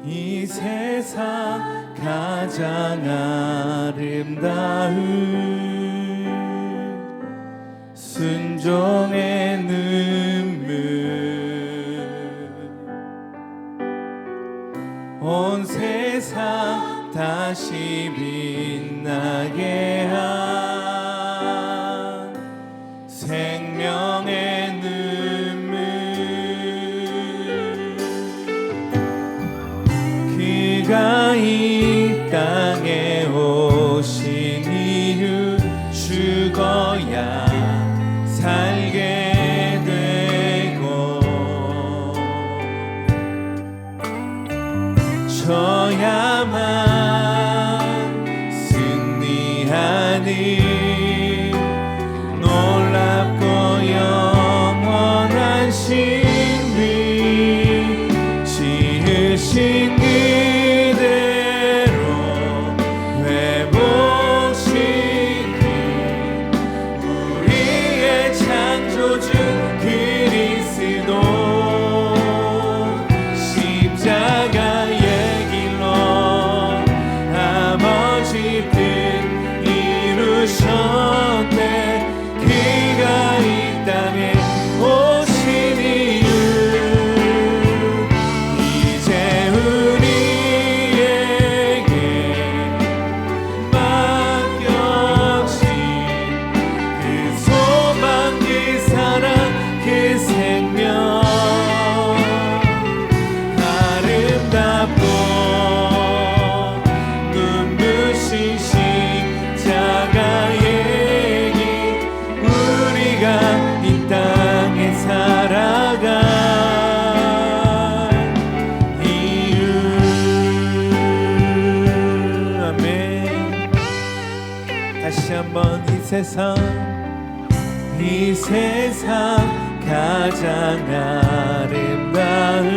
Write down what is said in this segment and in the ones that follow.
이 세상 가장 아름다운 순종의 눈물 온 세상 다시 빛나게 한 생명의 눈물 그가 이 땅에 오신 이유 죽어야 살게 되고 져야만 승리하니 놀랍고 영원한 신비 지으신 그대로 회복시킨 우리의 창조주 그리스도 십자가의 길로 아버지 뜻 이루셨네 그가 이 땅에 오신 이유 이제 우리에게 맡겨진 그 소망 그 사랑 그 생명 아름답고 눈부신 십자가의 길 우리가 이 땅에 살아갈 이유 아멘. 다시 한번 이 세상 가장 아름다운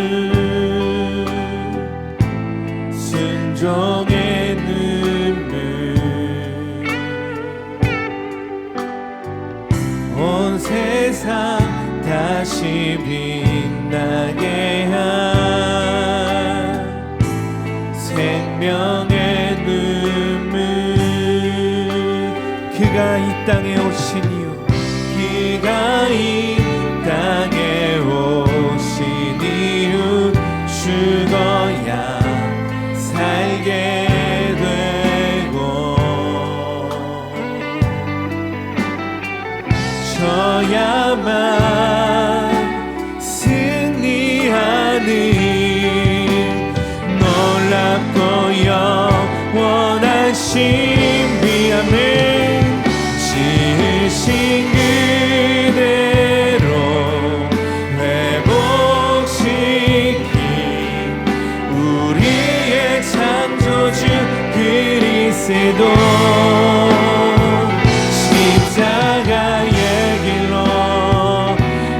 순종의 눈물 온 세상 다시 빛나게 한 생명의 눈물 그가 이 땅에 오신 이유 그가 이 땅에 오신 이유 죽어야 살게 되고 져야만 승리하는 놀랍고 영원한 신비 아멘 지으신 그대로 회복시킨 우리의 창조주 그리스도 십자가의 길로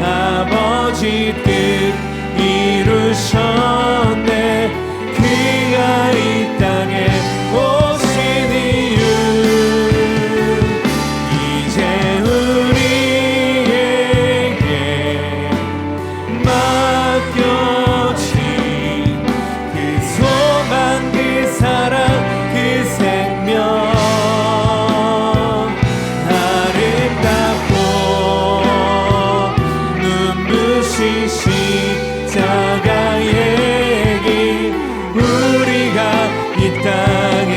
아버지 뜻 이루셨네 그가 이 땅에 오신 이유 이제 우리에게 맡겨진 그 소망 그 사랑 그 생명 아름답고 눈부신 십자가의 길 우리가 이 땅에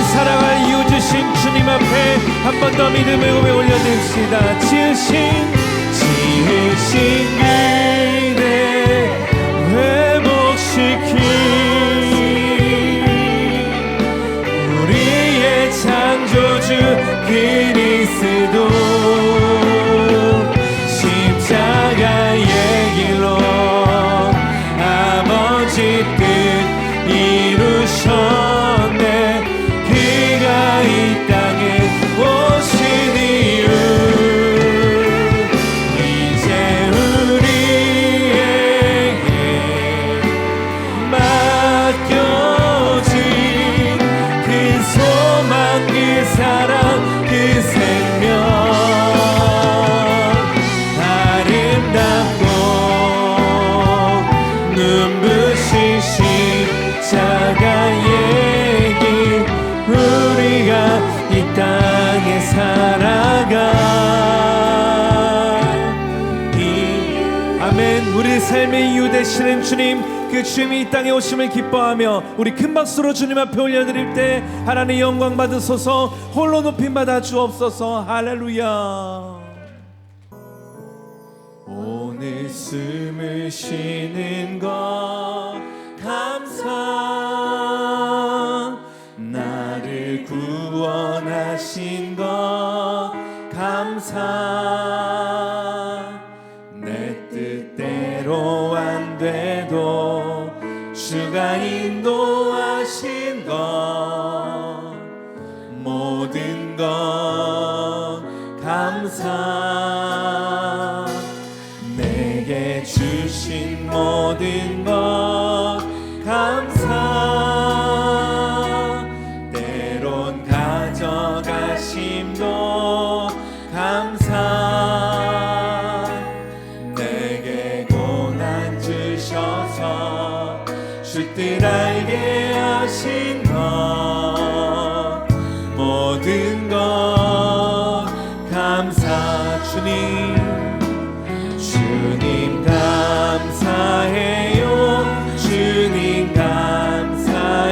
살아갈 이유 주신 주님 앞에 한 번 더 믿음의 고백 올려드립시다. 지으신 그대 회복시킨 우리의 창조주 그리스도 십자가의 길로 아버지 뜻 이루셨네 그가 이 땅에 오신 이유 이제 우리에게 맡겨진 그 소망 그 사랑 그 생명 아름답고 눈부신 땅에 살아가. 아멘. 우리 삶의 이유 되시는 주님, 그 주님이 이 땅에 오심을 기뻐하며 우리 큰 박수로 주님 앞에 올려드릴 때 하나님 영광 받으소서. 홀로 높임 받아 주옵소서. 할렐루야. 오늘 숨을 쉬는 것 감사, 나를 구원하신 것 감사, 내 뜻대로 안 돼도 주가 인도하신 것 모든 것 감사, 내게 주신 모든 것 감사, 때론 가져가심도 감사, 내게 고난 주셔서 주 뜻 알게 하신 것 모든 것 감사. 주님 감사해요. 주님 감사해요.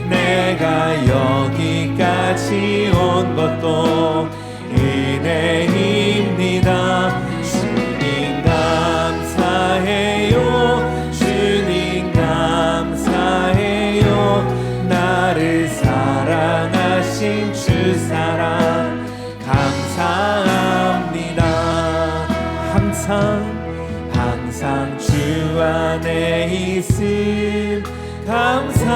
내가 여기까지 온 것도 은혜입니다. 주님 감사해요. 주님 감사해요. 나를 사랑하신 주 사랑 감사합니다. 항상 주 안에 있음 감사,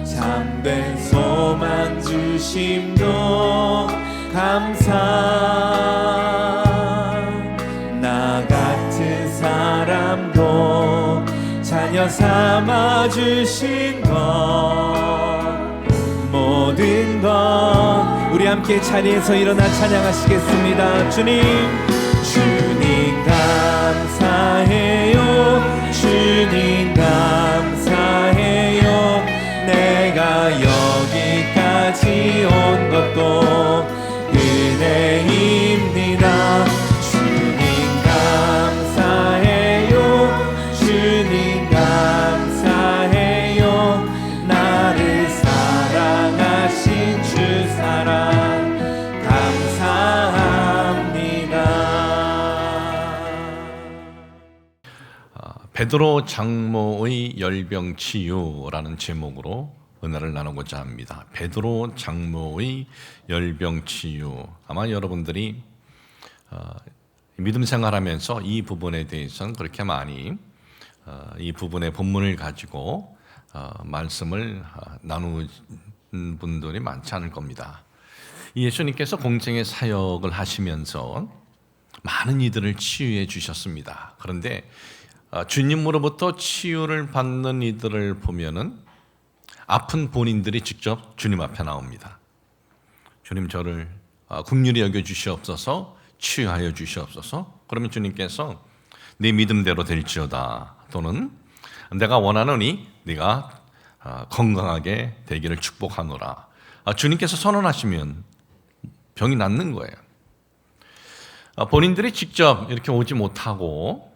참된 소망 주심도 감사, 나 같은 사람도 자녀 삼아 주신 것 모든 것. 우리 함께 자리에서 일어나 찬양하시겠습니다. 주님 감사해요. 주님 감사해요. 내가 여기까지 온 것도 은혜입니다. 주님 감사해요. 주님 감사해요. 나를 사랑하신 주 사랑 베드로 장모의 열병치유라는 제목으로 은혜를 나누고자 합니다. 베드로 장모의 열병치유. 아마 여러분들이 믿음 생활하면서 이 부분에 대해서는 그렇게 많이 이 부분의 본문을 가지고 말씀을 나누는 분들이 많지 않을 겁니다. 예수님께서 공생의 사역을 하시면서 많은 이들을 치유해 주셨습니다. 그런데 주님으로부터 치유를 받는 이들을 보면은 아픈 본인들이 직접 주님 앞에 나옵니다. 주님, 저를 긍휼히 여겨 주시옵소서, 치유하여 주시옵소서. 그러면 주님께서 네 믿음대로 될지어다, 또는 내가 원하노니 네가 건강하게 되기를 축복하노라. 주님께서 선언하시면 병이 낫는 거예요. 본인들이 직접 이렇게 오지 못하고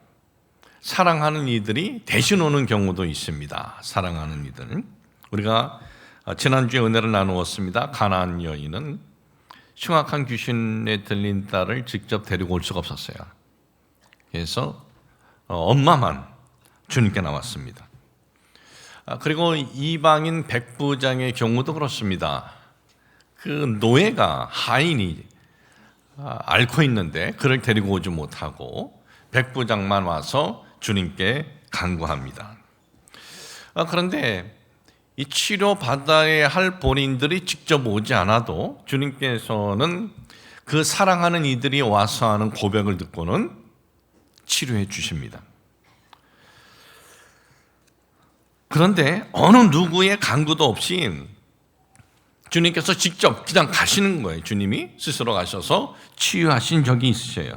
사랑하는 이들이 대신 오는 경우도 있습니다. 사랑하는 이들. 우리가 지난주에 은혜를 나누었습니다. 가나안 여인은 흉악한 귀신에 들린 딸을 직접 데리고 올 수가 없었어요. 그래서 엄마만 주님께 나왔습니다. 그리고 이방인 백부장의 경우도 그렇습니다. 그 노예가, 하인이 앓고 있는데 그를 데리고 오지 못하고 백부장만 와서 주님께 간구합니다. 그런데 이 치료받아야 할 본인들이 직접 오지 않아도 주님께서는 그 사랑하는 이들이 와서 하는 고백을 듣고는 치료해 주십니다. 그런데 어느 누구의 간구도 없이 주님께서 직접 그냥 가시는 거예요. 주님이 스스로 가셔서 치유하신 적이 있으셔요.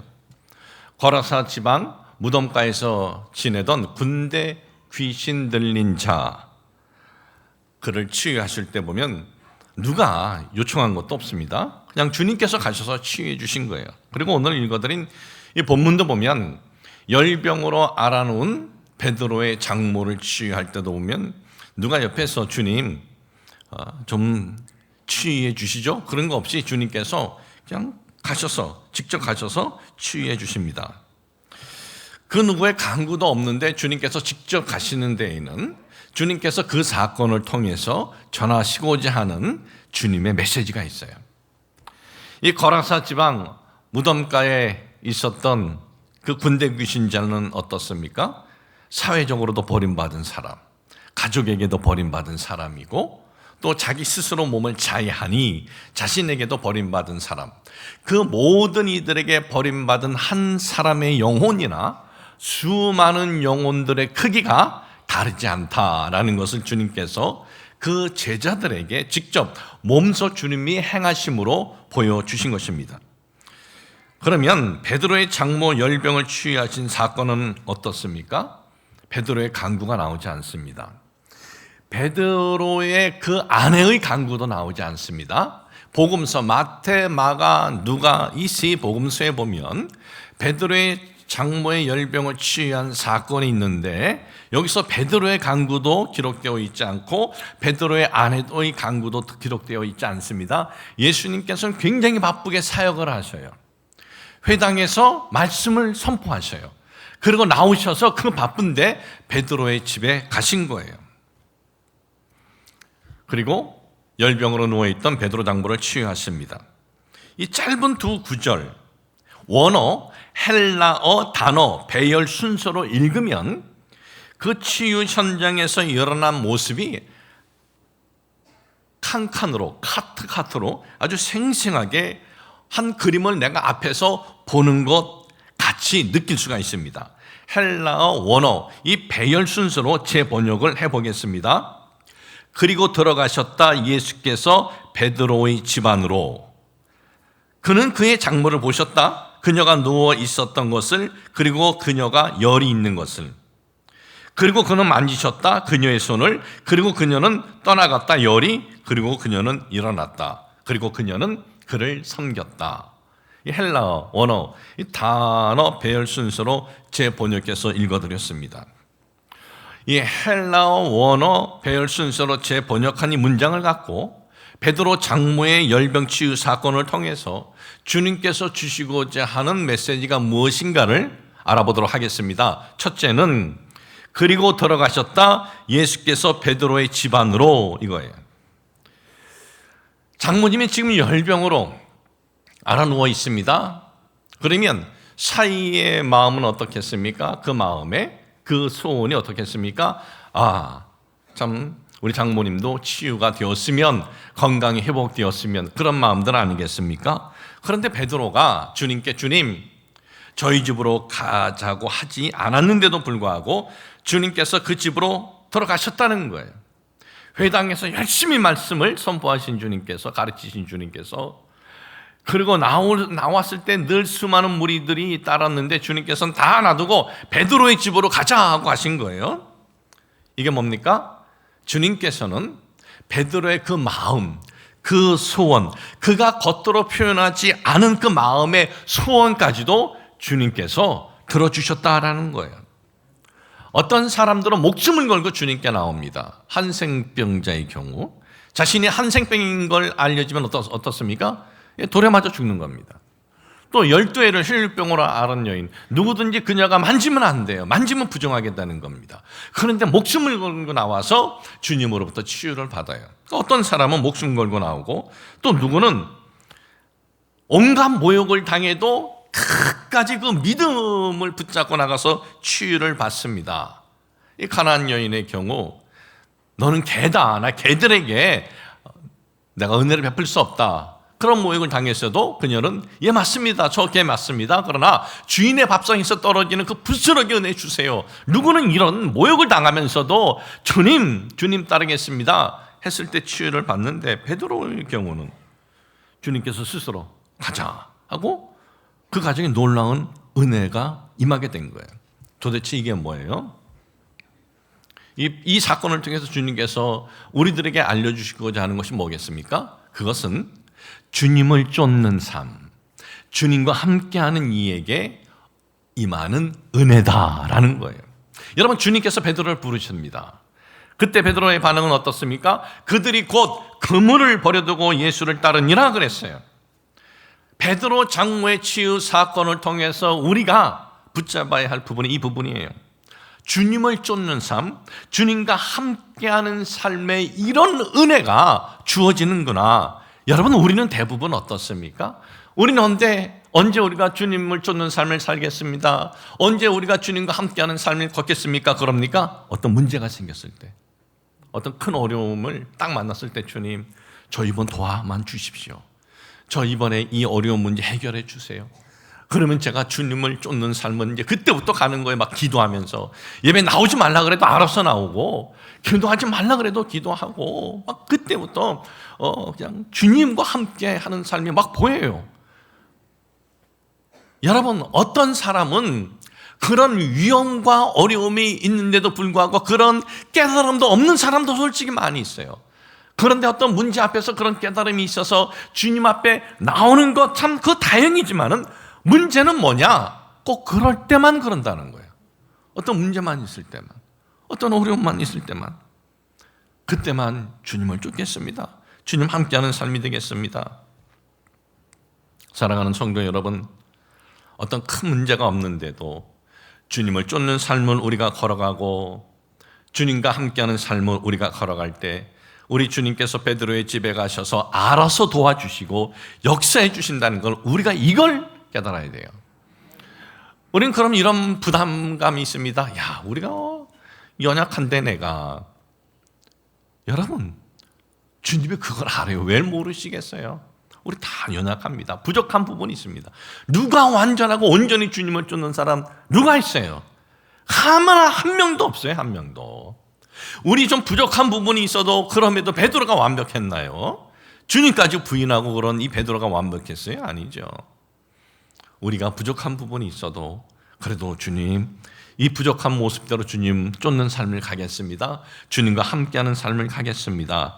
거라사 지방 무덤가에서 지내던 군대 귀신 들린 자, 그를 치유하실 때 보면 누가 요청한 것도 없습니다. 그냥 주님께서 가셔서 치유해 주신 거예요. 그리고 오늘 읽어드린 이 본문도 보면 열병으로 앓아놓은 베드로의 장모를 치유할 때도 보면 누가 옆에서 주님 좀 치유해 주시죠? 그런 거 없이 주님께서 그냥 직접 가셔서 치유해 주십니다. 그 누구의 강구도 없는데 주님께서 직접 가시는 데에는 주님께서 그 사건을 통해서 전하시고자 하는 주님의 메시지가 있어요. 이 거라사 지방 무덤가에 있었던 그 군대 귀신자는 어떻습니까? 사회적으로도 버림받은 사람, 가족에게도 버림받은 사람이고 또 자기 스스로 몸을 자해하니 자신에게도 버림받은 사람, 그 모든 이들에게 버림받은 한 사람의 영혼이나 수많은 영혼들의 크기가 다르지 않다라는 것을 주님께서 그 제자들에게 직접 몸소 주님이 행하심으로 보여주신 것입니다. 그러면 베드로의 장모 열병을 치유하신 사건은 어떻습니까? 베드로의 강구가 나오지 않습니다. 베드로의 그 아내의 강구도 나오지 않습니다. 복음서 마태, 마가, 누가 이 세 복음서에 보면 베드로의 장모의 열병을 치유한 사건이 있는데 여기서 베드로의 강구도 기록되어 있지 않고 베드로의 아내의 강구도 기록되어 있지 않습니다. 예수님께서는 굉장히 바쁘게 사역을 하셔요. 회당에서 말씀을 선포하셔요. 그리고 나오셔서 그 바쁜데 베드로의 집에 가신 거예요. 그리고 열병으로 누워있던 베드로 장모를 치유하십니다. 이 짧은 두 구절, 원어, 헬라어 단어, 배열 순서로 읽으면 그 치유 현장에서 일어난 모습이 칸칸으로, 카트로 아주 생생하게 한 그림을 내가 앞에서 보는 것 같이 느낄 수가 있습니다. 헬라어 원어, 이 배열 순서로 재번역을 해보겠습니다. 그리고 들어가셨다 예수께서 베드로의 집 안으로. 그는 그의 장모를 보셨다. 그녀가 누워 있었던 것을, 그리고 그녀가 열이 있는 것을. 그리고 그는 만지셨다 그녀의 손을. 그리고 그녀는 떠나갔다 열이. 그리고 그녀는 일어났다. 그리고 그녀는 그를 섬겼다. 이 헬라어 원어, 이 단어 배열 순서로 재번역해서 읽어드렸습니다. 이 헬라어 원어 배열 순서로 재번역한 이 문장을 갖고 베드로 장모의 열병 치유 사건을 통해서 주님께서 주시고자 하는 메시지가 무엇인가를 알아보도록 하겠습니다. 첫째는 그리고 들어가셨다 예수께서 베드로의 집 안으로, 이거예요. 장모님이 지금 열병으로 앓아 누워 있습니다. 그러면 사이의 마음은 어떻겠습니까? 그 마음에 그 소원이 어떻겠습니까? 참 우리 장모님도 치유가 되었으면, 건강이 회복되었으면, 그런 마음들 아니겠습니까? 그런데 베드로가 주님께 주님, 저희 집으로 가자고 하지 않았는데도 불구하고 주님께서 그 집으로 들어가셨다는 거예요. 회당에서 열심히 말씀을 선포하신 주님께서, 가르치신 주님께서, 그리고 나왔을 때 늘 수많은 무리들이 따랐는데 주님께서는 다 놔두고 베드로의 집으로 가자 하고 하신 거예요. 이게 뭡니까? 주님께서는 베드로의 그 마음, 그 소원, 그가 겉으로 표현하지 않은 그 마음의 소원까지도 주님께서 들어주셨다라는 거예요. 어떤 사람들은 목숨을 걸고 주님께 나옵니다. 한생병자의 경우 자신이 한생병인 걸 알려지면 어떻습니까? 돌에 맞아 죽는 겁니다. 또 12해를 혈류병으로 앓은 여인, 누구든지 그녀가 만지면 안 돼요. 만지면 부정하겠다는 겁니다. 그런데 목숨을 걸고 나와서 주님으로부터 치유를 받아요. 어떤 사람은 목숨 걸고 나오고, 또 누구는 온갖 모욕을 당해도 끝까지 그 믿음을 붙잡고 나가서 치유를 받습니다. 이 가나안 여인의 경우, 너는 개다, 나 개들에게 내가 은혜를 베풀 수 없다, 그런 모욕을 당했어도 그녀는 예 맞습니다, 저 개 맞습니다, 그러나 주인의 밥상에서 떨어지는 그 부스러기 은혜 주세요. 누구는 이런 모욕을 당하면서도 주님 따르겠습니다 했을 때 치유를 받는데, 베드로의 경우는 주님께서 스스로 가자 하고 그 가정에 놀라운 은혜가 임하게 된 거예요. 도대체 이게 뭐예요? 이 사건을 통해서 주님께서 우리들에게 알려주시고자 하는 것이 뭐겠습니까? 그것은 주님을 쫓는 삶, 주님과 함께하는 이에게 임하는 은혜다라는 거예요. 여러분, 주님께서 베드로를 부르십니다. 그때 베드로의 반응은 어떻습니까? 그들이 곧 그물을 버려두고 예수를 따르니라 그랬어요. 베드로 장모의 치유 사건을 통해서 우리가 붙잡아야 할 부분이 이 부분이에요. 주님을 쫓는 삶, 주님과 함께하는 삶에 이런 은혜가 주어지는구나. 여러분, 우리는 대부분 어떻습니까? 우리는 언제 우리가 주님을 쫓는 삶을 살겠습니다. 언제 우리가 주님과 함께하는 삶을 걷겠습니까? 그럽니까? 어떤 문제가 생겼을 때, 어떤 큰 어려움을 딱 만났을 때, 주님, 저 이번 도와만 주십시오. 저 이번에 이 어려운 문제 해결해 주세요. 그러면 제가 주님을 쫓는 삶은 이제 그때부터 가는 거예요. 막 기도하면서 예배 나오지 말라 그래도 알아서 나오고, 기도하지 말라 그래도 기도하고, 막 그때부터 그냥 주님과 함께 하는 삶이 막 보여요. 여러분, 어떤 사람은 그런 위험과 어려움이 있는데도 불구하고 그런 깨달음도 없는 사람도 솔직히 많이 있어요. 그런데 어떤 문제 앞에서 그런 깨달음이 있어서 주님 앞에 나오는 것 참 그거 다행이지만은 문제는 뭐냐? 꼭 그럴 때만 그런다는 거예요. 어떤 문제만 있을 때만, 어떤 어려움만 있을 때만, 그때만 주님을 쫓겠습니다. 주님 함께하는 삶이 되겠습니다. 사랑하는 성도 여러분, 어떤 큰 문제가 없는데도 주님을 쫓는 삶을 우리가 걸어가고 주님과 함께하는 삶을 우리가 걸어갈 때 우리 주님께서 베드로의 집에 가셔서 알아서 도와주시고 역사해 주신다는 걸 우리가 이걸 깨달아야 돼요. 우리는 그럼 이런 부담감이 있습니다. 야, 우리가 연약한데 내가. 여러분, 주님이 그걸 알아요. 왜 모르시겠어요? 우리 다 연약합니다. 부족한 부분이 있습니다. 누가 완전하고 온전히 주님을 쫓는 사람 누가 있어요? 하나 한 명도 없어요. 한 명도. 우리 좀 부족한 부분이 있어도 그럼에도 베드로가 완벽했나요? 주님까지 부인하고 그런 이 베드로가 완벽했어요? 아니죠. 우리가 부족한 부분이 있어도 그래도 주님, 이 부족한 모습대로 주님 쫓는 삶을 가겠습니다. 주님과 함께하는 삶을 가겠습니다.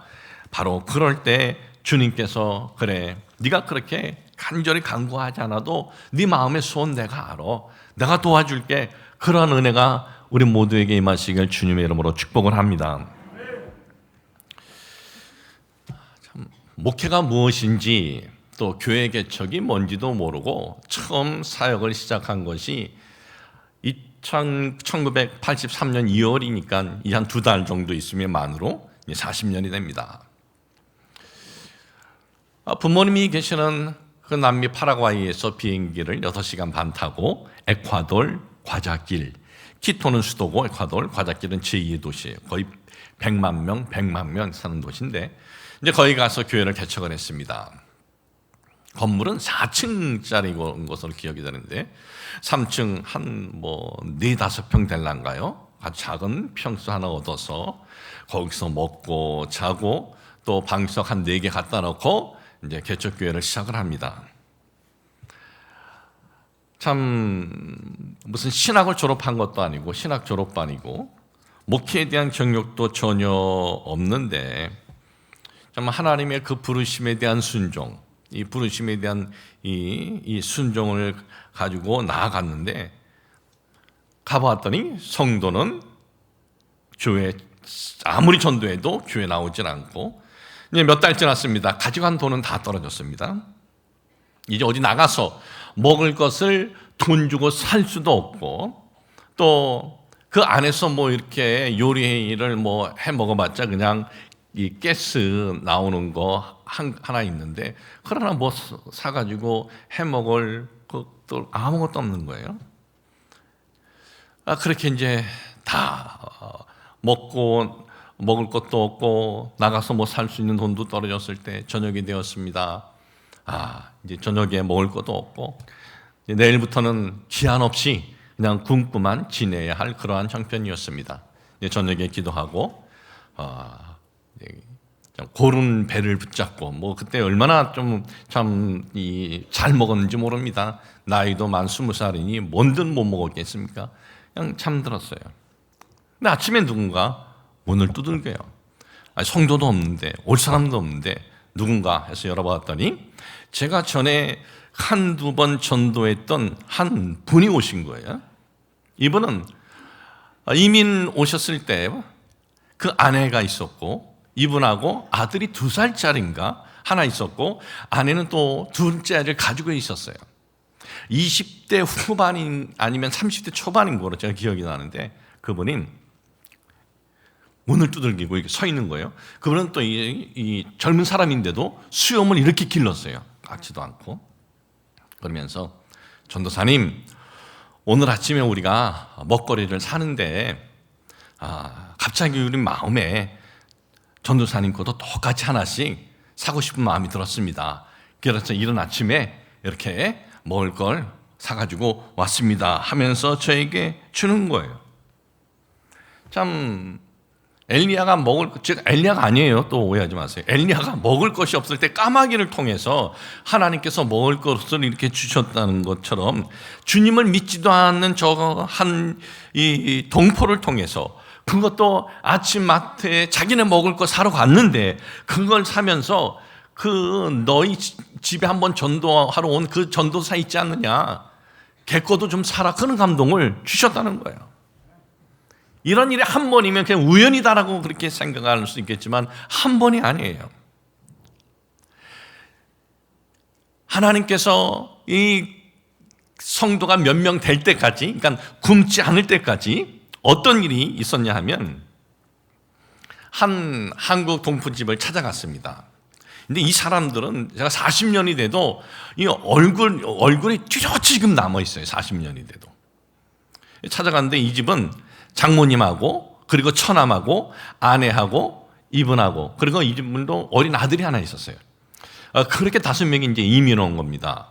바로 그럴 때 주님께서 그래, 네가 그렇게 간절히 간구하지 않아도 네 마음의 소원 내가 알아. 내가 도와줄게. 그러한 은혜가 우리 모두에게 임하시길 주님의 이름으로 축복을 합니다. 참, 목회가 무엇인지 또 교회 개척이 뭔지도 모르고 처음 사역을 시작한 것이 1983년 2월이니까 이 한 2달 정도 있으면 만으로 40년이 됩니다. 부모님이 계시는 그 남미 파라과이에서 비행기를 6시간 반 타고 에콰도르 과자길, 키토는 수도고 에콰도르 과자길은 제2의 도시예요. 거의 100만 명 사는 도시인데 이제 거기 가서 교회를 개척을 했습니다. 건물은 4층짜리 것으로 기억이 되는데 3층 한 4-5평 될란가요? 아주 작은 평수 하나 얻어서 거기서 먹고 자고 또 방석 한 4개 갖다 놓고 이제 개척교회를 시작을 합니다. 참 무슨 신학을 졸업한 것도 아니고 신학 졸업도 아니고 목회에 대한 경력도 전혀 없는데 참 하나님의 그 부르심에 대한 순종, 이 부르심에 대한 이 순종을 가지고 나아갔는데 가보았더니 성도는 교회 아무리 전도해도 교회 나오질 않고 이제 몇 달 지났습니다. 가져간 돈은 다 떨어졌습니다. 이제 어디 나가서 먹을 것을 돈 주고 살 수도 없고 또 그 안에서 이렇게 요리를 해 먹어봤자 그냥 이 가스 나오는 거 하나 있는데 그러나 사가지고 해 먹을 것도 아무것도 없는 거예요. 그렇게 이제 다 먹고 먹을 것도 없고 나가서 살 수 있는 돈도 떨어졌을 때 저녁이 되었습니다. 이제 저녁에 먹을 것도 없고 내일부터는 기한 없이 그냥 굶고만 지내야 할 그러한 형편이었습니다. 이제 저녁에 기도하고 고른 배를 붙잡고 그때 얼마나 좀 참 잘 먹었는지 모릅니다. 나이도 만 20살이니 뭔든 못 먹었겠습니까? 그냥 잠들었어요. 근데 아침에 누군가 문을 두들겨요. 아니, 성도도 없는데 올 사람도 없는데 누군가 해서 열어봤더니 제가 전에 한두 번 전도했던 한 분이 오신 거예요. 이분은 이민 오셨을 때 그 아내가 있었고 이분하고 아들이 2살짜리인가 하나 있었고 아내는 또 둘째 아이를 가지고 있었어요. 20대 후반인 아니면 30대 초반인 거로 제가 기억이 나는데 그분이 문을 두들기고 이렇게 서 있는 거예요. 그분은 또 이 젊은 사람인데도 수염을 이렇게 길렀어요. 깎지도 않고. 그러면서 전도사님, 오늘 아침에 우리가 먹거리를 사는데 갑자기 우리 마음에 전도사님 것도 똑같이 하나씩 사고 싶은 마음이 들었습니다. 그래서 이른 아침에 이렇게 먹을 걸 사가지고 왔습니다 하면서 저에게 주는 거예요. 참 엘리야가 먹을 즉 엘리야가 아니에요. 또 오해하지 마세요. 엘리야가 먹을 것이 없을 때 까마귀를 통해서 하나님께서 먹을 것을 이렇게 주셨다는 것처럼 주님을 믿지도 않는 저 한 이 동포를 통해서 그것도 아침 마트에 자기네 먹을 거 사러 갔는데 그걸 사면서 그 너희 집에 한번 전도하러 온 그 전도사 있지 않느냐, 걔 거도 좀 사라, 그런 감동을 주셨다는 거예요. 이런 일이 한 번이면 그냥 우연이다라고 그렇게 생각할 수 있겠지만 한 번이 아니에요. 하나님께서 이 성도가 몇 명 될 때까지, 그러니까 굶지 않을 때까지 어떤 일이 있었냐 하면 한 한국 동포집을 찾아갔습니다. 근데 이 사람들은 제가 40년이 돼도 이 얼굴이 뚜렷이 지금 남아있어요. 40년이 돼도. 찾아갔는데 이 집은 장모님하고 그리고 처남하고 아내하고 이분하고 그리고 이 집도 어린 아들이 하나 있었어요. 그렇게 5명이 이제 이민 온 겁니다.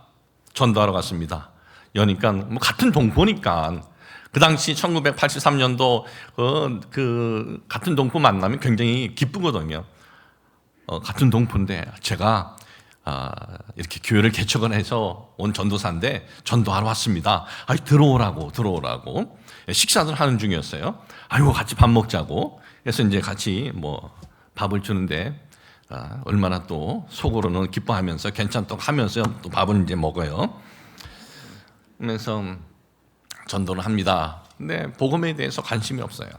전도하러 갔습니다. 여니까 뭐 같은 동포니까 그 당시 1983년도 그 같은 동포 만나면 굉장히 기쁘거든요. 같은 동포인데 제가 이렇게 교회를 개척을 해서 온 전도사인데 전도하러 왔습니다. 들어오라고 식사를 하는 중이었어요. 아이고 같이 밥 먹자고 그래서 이제 같이 뭐 밥을 주는데 얼마나 또 속으로는 기뻐하면서 괜찮다고 하면서 또 밥을 이제 먹어요. 그래서 전도를 합니다. 근데 복음에 대해서 관심이 없어요.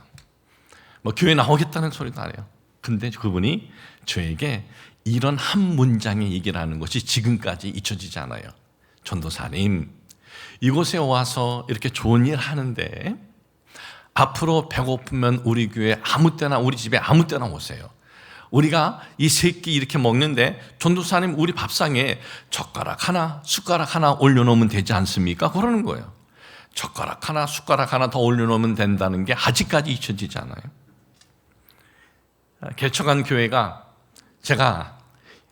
뭐 교회 나오겠다는 소리도 안 해요. 근데 그분이 저에게 이런 한 문장의 얘기를 하는 것이 지금까지 잊혀지지 않아요. 전도사님, 이곳에 와서 이렇게 좋은 일 하는데 앞으로 배고프면 우리 교회 아무 때나 우리 집에 아무 때나 오세요. 우리가 이 새끼 이렇게 먹는데 전도사님 우리 밥상에 젓가락 하나 숟가락 하나 올려놓으면 되지 않습니까? 그러는 거예요. 젓가락 하나 숟가락 하나 더 올려놓으면 된다는 게 아직까지 잊혀지지 않아요. 개척한 교회가 제가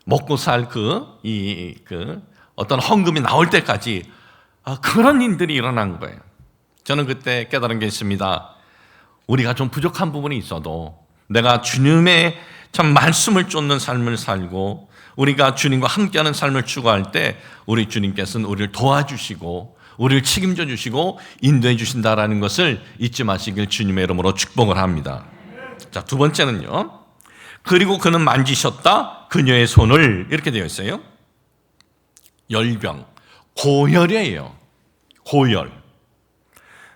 먹고 살 어떤 헌금이 나올 때까지 그런 일들이 일어난 거예요. 저는 그때 깨달은 게 있습니다. 우리가 좀 부족한 부분이 있어도 내가 주님의 참 말씀을 쫓는 삶을 살고 우리가 주님과 함께하는 삶을 추구할 때 우리 주님께서는 우리를 도와주시고 우리를 책임져 주시고 인도해 주신다라는 것을 잊지 마시길 주님의 이름으로 축복을 합니다. 자, 두 번째는요. 그리고 그는 만지셨다 그녀의 손을, 이렇게 되어 있어요. 열병, 고열이에요. 고열.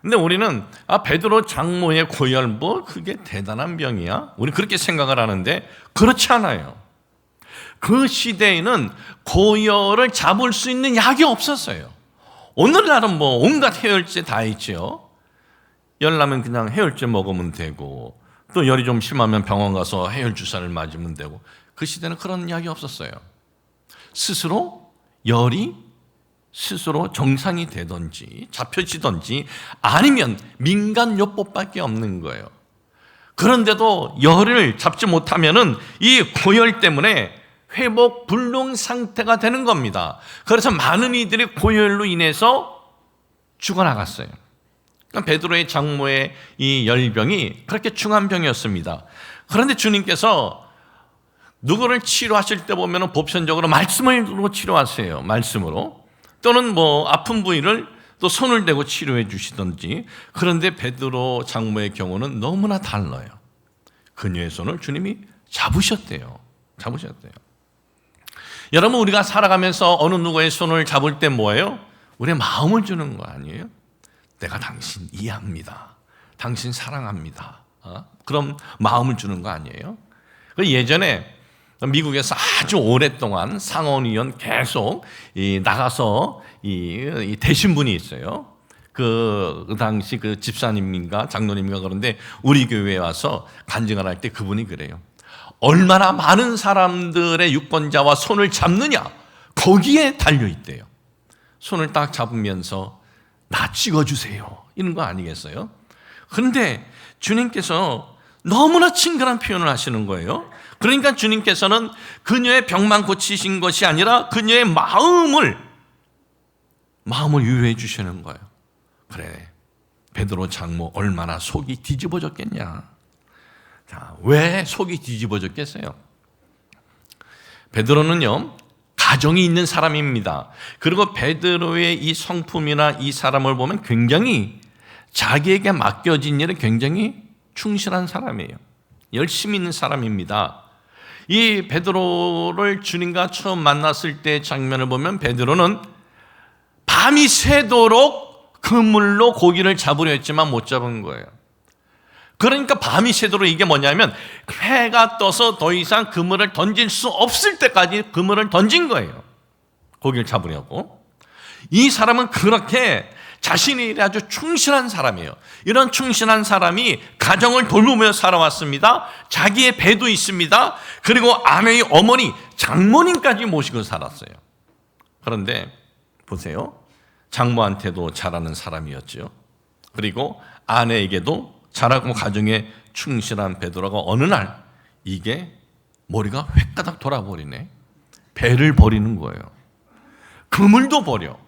근데 우리는 베드로 장모의 고열, 뭐 그게 대단한 병이야? 우리 그렇게 생각을 하는데 그렇지 않아요. 그 시대에는 고열을 잡을 수 있는 약이 없었어요. 오늘날은 뭐 온갖 해열제 다 있죠. 열 나면 그냥 해열제 먹으면 되고 또 열이 좀 심하면 병원 가서 해열 주사를 맞으면 되고, 그 시대는 그런 약이 없었어요. 스스로 열이 스스로 정상이 되든지 잡혀지든지 아니면 민간요법밖에 없는 거예요. 그런데도 열을 잡지 못하면은 이 고열 때문에 회복 불능 상태가 되는 겁니다. 그래서 많은 이들이 고열로 인해서 죽어나갔어요. 베드로의 장모의 이 열병이 그렇게 중한 병이었습니다. 그런데 주님께서 누구를 치료하실 때 보면 보편적으로 말씀으로 치료하세요. 말씀으로. 또는 뭐 아픈 부위를 또 손을 대고 치료해 주시든지. 그런데 베드로 장모의 경우는 너무나 달라요. 그녀의 손을 주님이 잡으셨대요. 여러분, 우리가 살아가면서 어느 누구의 손을 잡을 때 뭐예요? 우리의 마음을 주는 거 아니에요? 내가 당신 이해합니다. 당신 사랑합니다. 그럼 마음을 주는 거 아니에요? 예전에 미국에서 아주 오랫동안 상원의원 계속 나가서 되신 분이 있어요. 그 당시 그 집사님인가 장로님인가 그런데 우리 교회에 와서 간증을 할 때 그분이 그래요. 얼마나 많은 사람들의 유권자와 손을 잡느냐, 거기에 달려 있대요. 손을 딱 잡으면서 나 찍어주세요, 이런 거 아니겠어요? 그런데 주님께서 너무나 친근한 표현을 하시는 거예요. 그러니까 주님께서는 그녀의 병만 고치신 것이 아니라 그녀의 마음을 위로해 주시는 거예요. 그래, 베드로 장모 얼마나 속이 뒤집어졌겠냐. 자, 왜 속이 뒤집어졌겠어요? 베드로는요, 가정이 있는 사람입니다. 그리고 베드로의 이 성품이나 이 사람을 보면 굉장히 자기에게 맡겨진 일에 굉장히 충실한 사람이에요. 열심히 있는 사람입니다. 이 베드로를 주님과 처음 만났을 때 장면을 보면 베드로는 밤이 새도록 그물로 고기를 잡으려 했지만 못 잡은 거예요. 그러니까 밤이 새도록 이게 뭐냐면 해가 떠서 더 이상 그물을 던질 수 없을 때까지 그물을 던진 거예요. 고기를 잡으려고. 이 사람은 그렇게 자신의 일에 아주 충실한 사람이에요. 이런 충실한 사람이 가정을 돌보며 살아왔습니다. 자기의 배도 있습니다. 그리고 아내의 어머니, 장모님까지 모시고 살았어요. 그런데 보세요. 장모한테도 잘하는 사람이었죠. 그리고 아내에게도 잘하고 가정에 충실한 베드로가 어느 날 이게 머리가 획가닥 돌아버리네. 배를 버리는 거예요. 그물도 버려.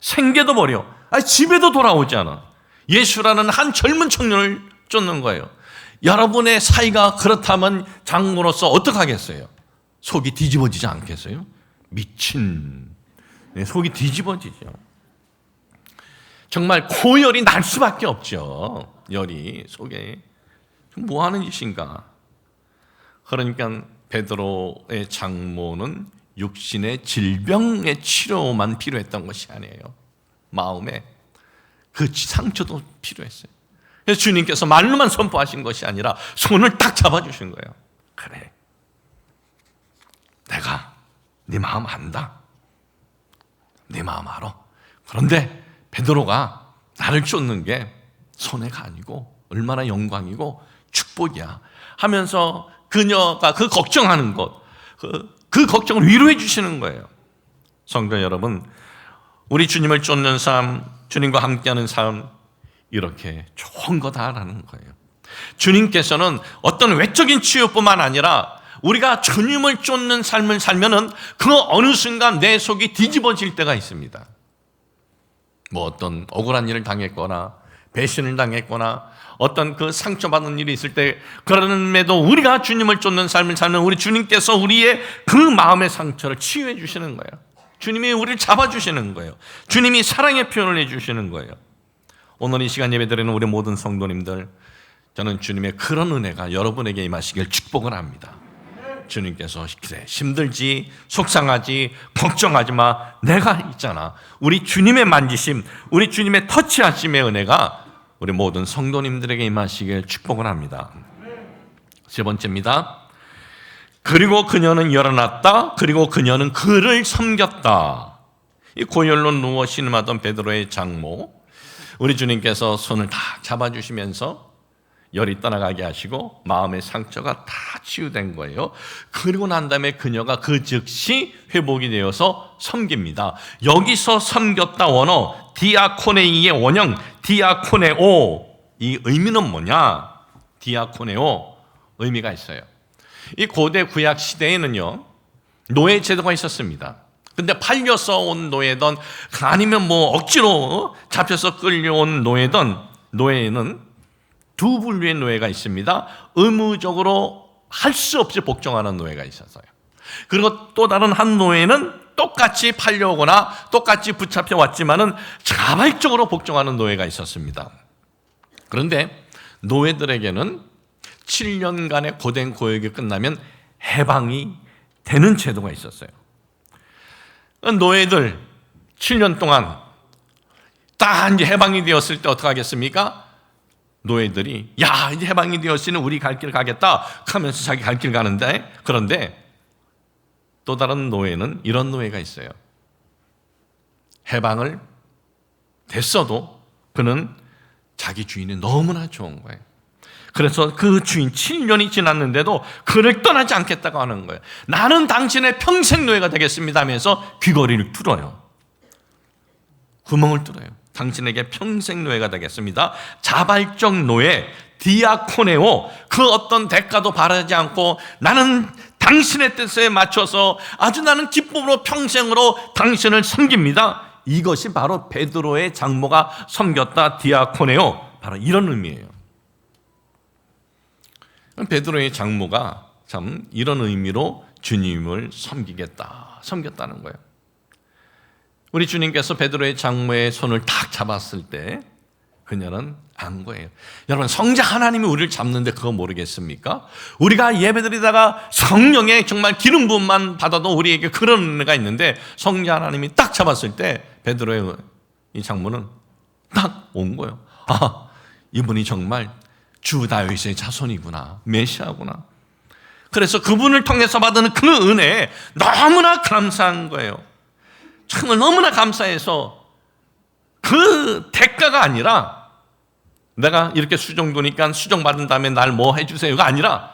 생계도 버려. 집에도 돌아오지 않아. 예수라는 한 젊은 청년을 쫓는 거예요. 여러분의 사이가 그렇다면 장모로서 어떡하겠어요? 속이 뒤집어지지 않겠어요? 미친. 속이 뒤집어지죠. 정말 고열이 날 수밖에 없죠. 열이 속에. 뭐 하는 짓인가? 그러니까 베드로의 장모는 육신의 질병의 치료만 필요했던 것이 아니에요. 마음에 그 상처도 필요했어요. 그래서 주님께서 말로만 선포하신 것이 아니라 손을 딱 잡아주신 거예요. 그래, 내가 네 마음 안다. 네 마음 알아. 그런데 베드로가 나를 쫓는 게 손해가 아니고 얼마나 영광이고 축복이야 하면서 그녀가 그 걱정하는 것, 그 걱정을 위로해 주시는 거예요. 성도 여러분, 우리 주님을 쫓는 삶, 주님과 함께하는 삶, 이렇게 좋은 거다라는 거예요. 주님께서는 어떤 외적인 치유뿐만 아니라 우리가 주님을 쫓는 삶을 살면은 그 어느 순간 내 속이 뒤집어질 때가 있습니다. 뭐 어떤 억울한 일을 당했거나 배신을 당했거나 어떤 그 상처받는 일이 있을 때, 그럼에도 우리가 주님을 쫓는 삶을 살면 우리 주님께서 우리의 그 마음의 상처를 치유해 주시는 거예요. 주님이 우리를 잡아주시는 거예요. 주님이 사랑의 표현을 해주시는 거예요. 오늘 이 시간 예배드리는 우리 모든 성도님들, 저는 주님의 그런 은혜가 여러분에게 임하시길 축복을 합니다. 주님께서 그래, 힘들지, 속상하지, 걱정하지 마, 내가 있잖아. 우리 주님의 만지심, 우리 주님의 터치하심의 은혜가 우리 모든 성도님들에게 임하시길 축복을 합니다. 세 번째입니다. 그리고 그녀는 일어났다. 그리고 그녀는 그를 섬겼다. 이 고열로 누워 신음하던 베드로의 장모, 우리 주님께서 손을 다 잡아주시면서 열이 떠나가게 하시고 마음의 상처가 다 치유된 거예요. 그리고 난 다음에 그녀가 그 즉시 회복이 되어서 섬깁니다. 여기서 섬겼다 원어 디아코네이의 원형 디아코네오, 이 의미는 뭐냐? 디아코네오 의미가 있어요. 이 고대 구약 시대에는요, 노예 제도가 있었습니다. 근데 팔려서 온 노예든 아니면 뭐 억지로 잡혀서 끌려온 노예는 두 분류의 노예가 있습니다. 의무적으로 할 수 없이 복종하는 노예가 있었어요. 그리고 또 다른 한 노예는 똑같이 팔려오거나 똑같이 붙잡혀 왔지만은 자발적으로 복종하는 노예가 있었습니다. 그런데 노예들에게는 7년간의 고된 고역이 끝나면 해방이 되는 제도가 있었어요. 노예들 7년 동안 딱 이제 해방이 되었을 때 어떻게 하겠습니까? 노예들이 야 이제 해방이 되었으니 우리 갈 길 가겠다 하면서 자기 갈 길 가는데, 그런데 또 다른 노예는 이런 노예가 있어요. 해방을 됐어도 그는 자기 주인이 너무나 좋은 거예요. 그래서 그 주인 7년이 지났는데도 그를 떠나지 않겠다고 하는 거예요. 나는 당신의 평생 노예가 되겠습니다 하면서 귀걸이를 뚫어요. 구멍을 뚫어요. 당신에게 평생 노예가 되겠습니다. 자발적 노예 디아코네오, 그 어떤 대가도 바라지 않고 나는 당신의 뜻에 맞춰서 아주 나는 기쁨으로 평생으로 당신을 섬깁니다. 이것이 바로 베드로의 장모가 섬겼다 디아코네오, 바로 이런 의미예요. 베드로의 장모가 참 이런 의미로 주님을 섬겼다는 거예요. 우리 주님께서 베드로의 장모의 손을 딱 잡았을 때 그녀는 안 거예요. 여러분, 성자 하나님이 우리를 잡는데 그거 모르겠습니까? 우리가 예배드리다가 성령의 정말 기름 부음만 받아도 우리에게 그런 은혜가 있는데, 성자 하나님이 딱 잡았을 때 베드로의 이 장모는 딱 온 거예요. 아, 이분이 정말 주 다윗의 자손이구나, 메시아구나. 그래서 그분을 통해서 받은 그 은혜에 너무나 감사한 거예요. 정말 너무나 감사해서 그 대가가 아니라 내가 이렇게 수정도니까 수정받은 다음에 날 뭐 해주세요가 아니라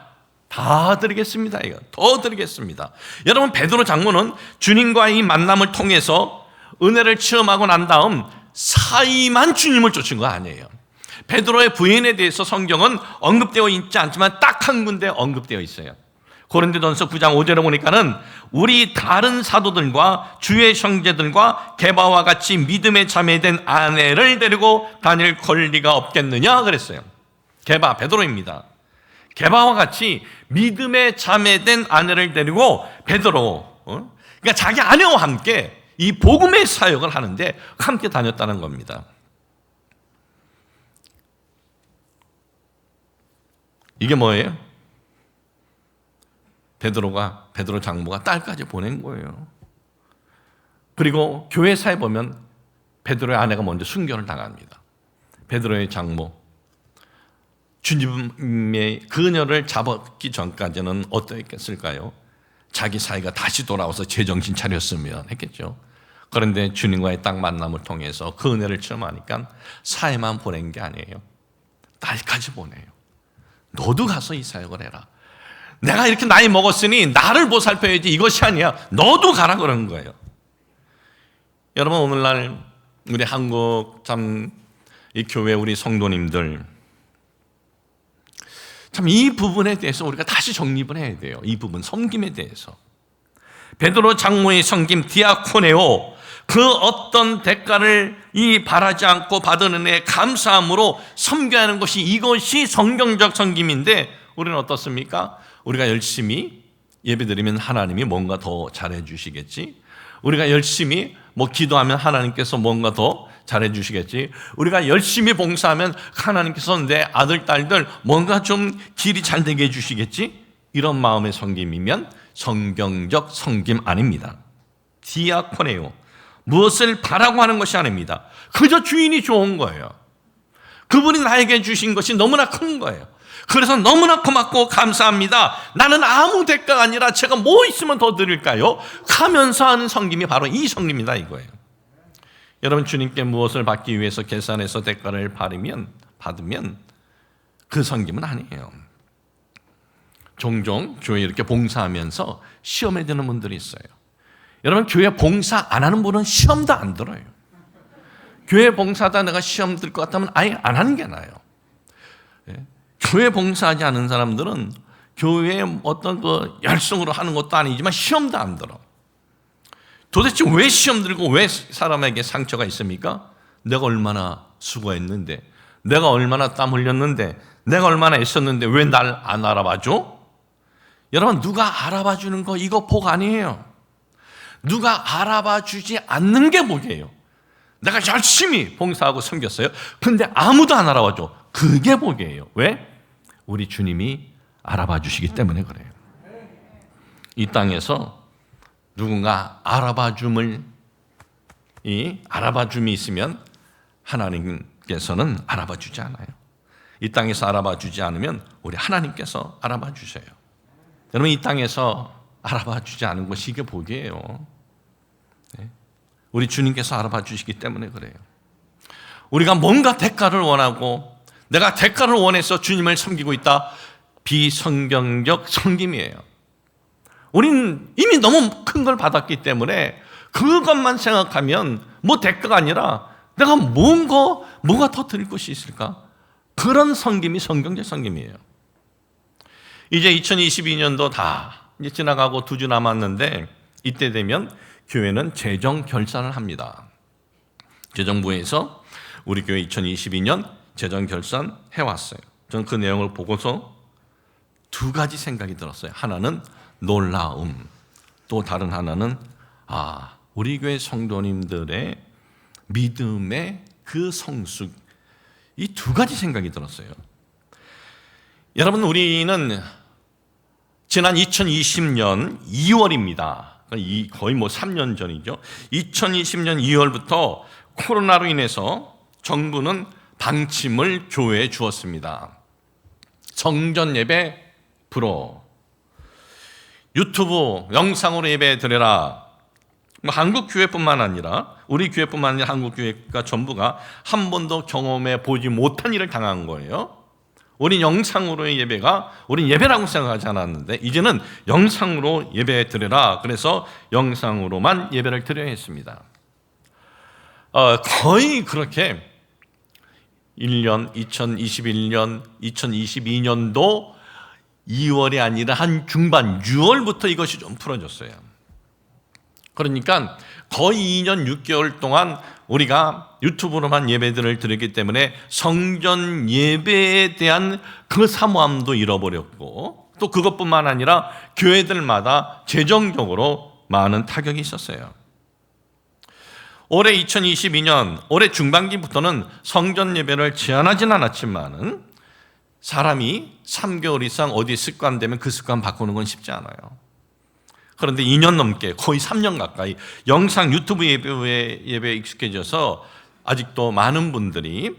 다 드리겠습니다. 이거 더 드리겠습니다. 여러분, 베드로 장모는 주님과의 이 만남을 통해서 은혜를 체험하고 난 다음 사이만 주님을 쫓은 거 아니에요. 베드로의 부인에 대해서 성경은 언급되어 있지 않지만 딱 한 군데 언급되어 있어요. 고린도전서 9장 5절에 보니까는 우리 다른 사도들과 주의 형제들과 게바와 같이 믿음에 참여된 아내를 데리고 다닐 권리가 없겠느냐 그랬어요. 게바, 베드로입니다. 게바와 같이 믿음에 참여된 아내를 데리고 베드로, 그러니까 자기 아내와 함께 이 복음의 사역을 하는데 함께 다녔다는 겁니다. 이게 뭐예요? 베드로 장모가 딸까지 보낸 거예요. 그리고 교회사에 보면 베드로의 아내가 먼저 순교를 당합니다. 베드로의 장모, 주님의 그녀를 잡기 전까지는 어떠했겠을까요? 자기 사이가 다시 돌아와서 제정신 차렸으면 했겠죠. 그런데 주님과의 딱 만남을 통해서 그 은혜를 체험하니까 사회만 보낸 게 아니에요. 딸까지 보내요. 너도 가서 이 사역을 해라. 내가 이렇게 나이 먹었으니 나를 보살펴야지, 이것이 아니야. 너도 가라 그러는 거예요. 여러분, 오늘날 우리 한국 이 교회 우리 성도님들 참 이 부분에 대해서 우리가 다시 정립을 해야 돼요. 이 부분, 섬김에 대해서. 베드로 장모의 섬김 디아코네오, 그 어떤 대가를 바라지 않고 받은 은혜에 감사함으로 섬겨야 하는 것이, 이것이 성경적 섬김인데 우리는 어떻습니까? 우리가 열심히 예배드리면 하나님이 뭔가 더 잘해 주시겠지. 우리가 열심히 기도하면 하나님께서 뭔가 더 잘해 주시겠지. 우리가 열심히 봉사하면 하나님께서 내 아들, 딸들 뭔가 좀 길이 잘 되게 해 주시겠지. 이런 마음의 섬김이면 성경적 섬김 아닙니다. 디아코네오, 무엇을 바라고 하는 것이 아닙니다. 그저 주인이 좋은 거예요. 그분이 나에게 주신 것이 너무나 큰 거예요. 그래서 너무나 고맙고 감사합니다. 나는 아무 대가가 아니라 제가 뭐 있으면 더 드릴까요? 하면서 하는 섬김이 바로 이 섬김이다 이거예요. 여러분, 주님께 무엇을 받기 위해서 계산해서 대가를 받으면 그 섬김은 아니에요. 종종 교회 이렇게 봉사하면서 시험에 드는 분들이 있어요. 여러분, 교회 봉사 안 하는 분은 시험도 안 들어요. 교회 봉사하다 내가 시험 들 것 같다면 아예 안 하는 게 나아요. 교회 봉사하지 않은 사람들은 교회에 어떤 열성으로 하는 것도 아니지만 시험도 안 들어. 도대체 왜 시험 들고 왜 사람에게 상처가 있습니까? 내가 얼마나 수고했는데, 내가 얼마나 땀 흘렸는데, 내가 얼마나 애썼는데 왜 날 안 알아봐줘? 여러분, 누가 알아봐 주는 거 이거 복 아니에요. 누가 알아봐 주지 않는 게 복이에요. 내가 열심히 봉사하고 섬겼어요. 근데 아무도 안 알아봐 줘. 그게 복이에요. 왜? 우리 주님이 알아봐 주시기 때문에 그래요. 이 땅에서 누군가 알아봐 줌이 있으면 하나님께서는 알아봐 주지 않아요. 이 땅에서 알아봐 주지 않으면 우리 하나님께서 알아봐 주셔요. 여러분, 이 땅에서 알아봐 주지 않은 것이 이게 복이에요. 우리 주님께서 알아봐 주시기 때문에 그래요. 우리가 뭔가 대가를 원하고 내가 대가를 원해서 주님을 섬기고 있다, 비성경적 섬김이에요. 우리는 이미 너무 큰 걸 받았기 때문에 그것만 생각하면 뭐 대가가 아니라 내가 뭐가 더 드릴 것이 있을까? 그런 섬김이 성경적 섬김이에요. 이제 2022년도 다 이제 지나가고 2주 남았는데 이때 되면 교회는 재정 결산을 합니다. 재정부에서 우리 교회 2022년 재정 결산 해왔어요. 저는 그 내용을 보고서 2가지 생각이 들었어요. 하나는 놀라움, 또 다른 하나는 우리 교회 성도님들의 믿음의 그 성숙, 이 2가지 생각이 들었어요. 여러분, 우리는 지난 2020년 2월입니다. 거의 3년 전이죠. 2020년 2월부터 코로나로 인해서 정부는 방침을 교회에 주었습니다. 성전 예배 불어, 유튜브 영상으로 예배 드려라. 한국 교회뿐만 아니라 우리 교회뿐만 아니라 한국 교회가 전부가 한 번도 경험해 보지 못한 일을 당한 거예요. 우린 영상으로의 예배가 우린 예배라고 생각하지 않았는데 이제는 영상으로 예배 드려라. 그래서 영상으로만 예배를 드려야 했습니다. 거의 그렇게 1년, 2021년, 2022년도 2월이 아니라 한 중반 6월부터 이것이 좀 풀어졌어요. 그러니까 거의 2년 6개월 동안 우리가 유튜브로만 예배들을 드렸기 때문에 성전 예배에 대한 그 사모함도 잃어버렸고, 또 그것뿐만 아니라 교회들마다 재정적으로 많은 타격이 있었어요. 올해 2022년 올해 중반기부터는 성전 예배를 제한하진 않았지만은 사람이 3개월 이상 어디 습관되면 그 습관 바꾸는 건 쉽지 않아요. 그런데 2년 넘게 거의 3년 가까이 영상 유튜브 예배에 익숙해져서 아직도 많은 분들이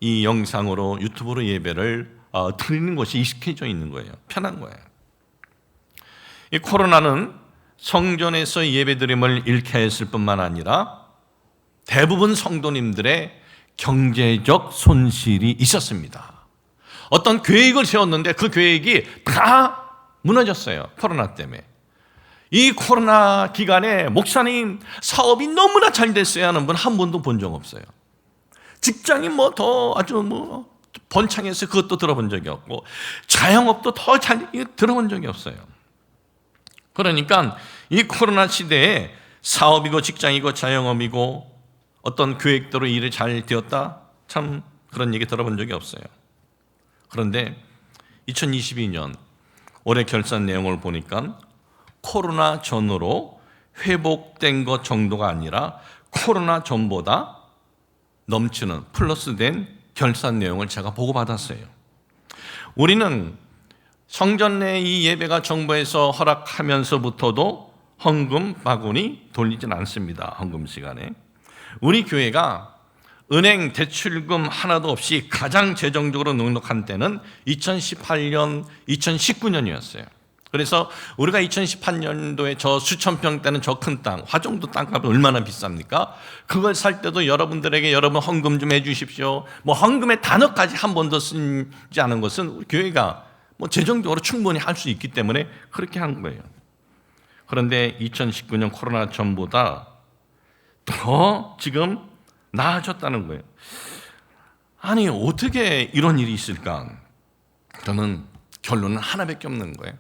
이 영상으로 유튜브로 예배를 드리는 것이 익숙해져 있는 거예요. 편한 거예요. 이 코로나는 성전에서 예배드림을 잃게 했을 뿐만 아니라 대부분 성도님들의 경제적 손실이 있었습니다. 어떤 계획을 세웠는데 그 계획이 다 무너졌어요. 코로나 때문에. 이 코로나 기간에 목사님 사업이 너무나 잘 됐어야 하는 분 한 번도 본 적 없어요. 직장이 더 아주 번창해서 그것도 들어본 적이 없고 자영업도 더 잘 들어본 적이 없어요. 그러니까 이 코로나 시대에 사업이고 직장이고 자영업이고 어떤 계획대로 일이 잘 되었다, 참 그런 얘기 들어본 적이 없어요. 그런데 2022년 올해 결산 내용을 보니까 코로나 전으로 회복된 것 정도가 아니라 코로나 전보다 넘치는 플러스된 결산 내용을 제가 보고받았어요. 우리는 성전 내 이 예배가 정부에서 허락하면서부터도 헌금 바구니 돌리진 않습니다. 헌금 시간에. 우리 교회가 은행 대출금 하나도 없이 가장 재정적으로 넉넉한 때는 2018년, 2019년이었어요. 그래서 우리가 2018년도에 저 수천 평대는 저 큰 땅, 화정도 땅값이 얼마나 비쌉니까? 그걸 살 때도 여러분들에게 여러분 헌금 좀 해주십시오. 헌금의 단어까지 한 번도 쓰지 않은 것은 우리 교회가 재정적으로 충분히 할 수 있기 때문에 그렇게 한 거예요. 그런데 2019년 코로나 전보다 더 지금 나아졌다는 거예요. 아니, 어떻게 이런 일이 있을까? 저는 결론은 하나밖에 없는 거예요.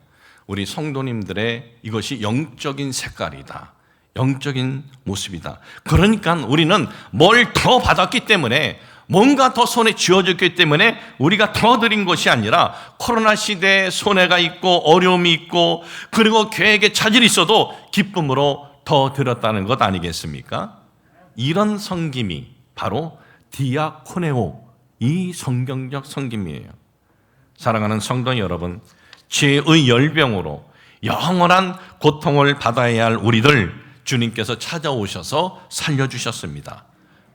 우리 성도님들의 이것이 영적인 색깔이다. 영적인 모습이다. 그러니까 우리는 뭘 더 받았기 때문에, 뭔가 더 손에 쥐어졌기 때문에 우리가 더 드린 것이 아니라 코로나 시대에 손해가 있고 어려움이 있고 그리고 계획에 차질이 있어도 기쁨으로 더 드렸다는 것 아니겠습니까? 이런 섬김이 바로 디아코네오, 이 성경적 섬김이에요. 사랑하는 성도 여러분, 죄의 열병으로 영원한 고통을 받아야 할 우리들 주님께서 찾아오셔서 살려주셨습니다.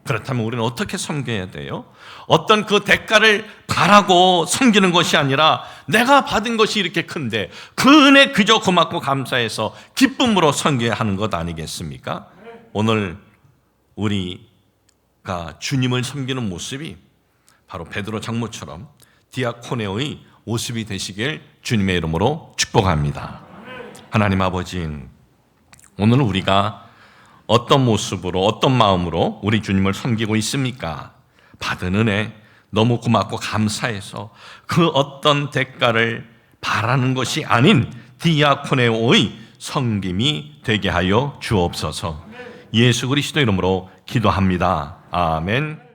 그렇다면 우리는 어떻게 섬겨야 돼요? 어떤 그 대가를 바라고 섬기는 것이 아니라 내가 받은 것이 이렇게 큰데 그 은혜 그저 고맙고 감사해서 기쁨으로 섬겨야 하는 것 아니겠습니까? 오늘 우리가 주님을 섬기는 모습이 바로 베드로 장로처럼 디아코네의 모습이 되시길 주님의 이름으로 축복합니다. 하나님 아버지, 오늘 우리가 어떤 모습으로 어떤 마음으로 우리 주님을 섬기고 있습니까? 받은 은혜 너무 고맙고 감사해서 그 어떤 대가를 바라는 것이 아닌 디아코네오의 섬김이 되게 하여 주옵소서. 예수 그리스도 이름으로 기도합니다. 아멘.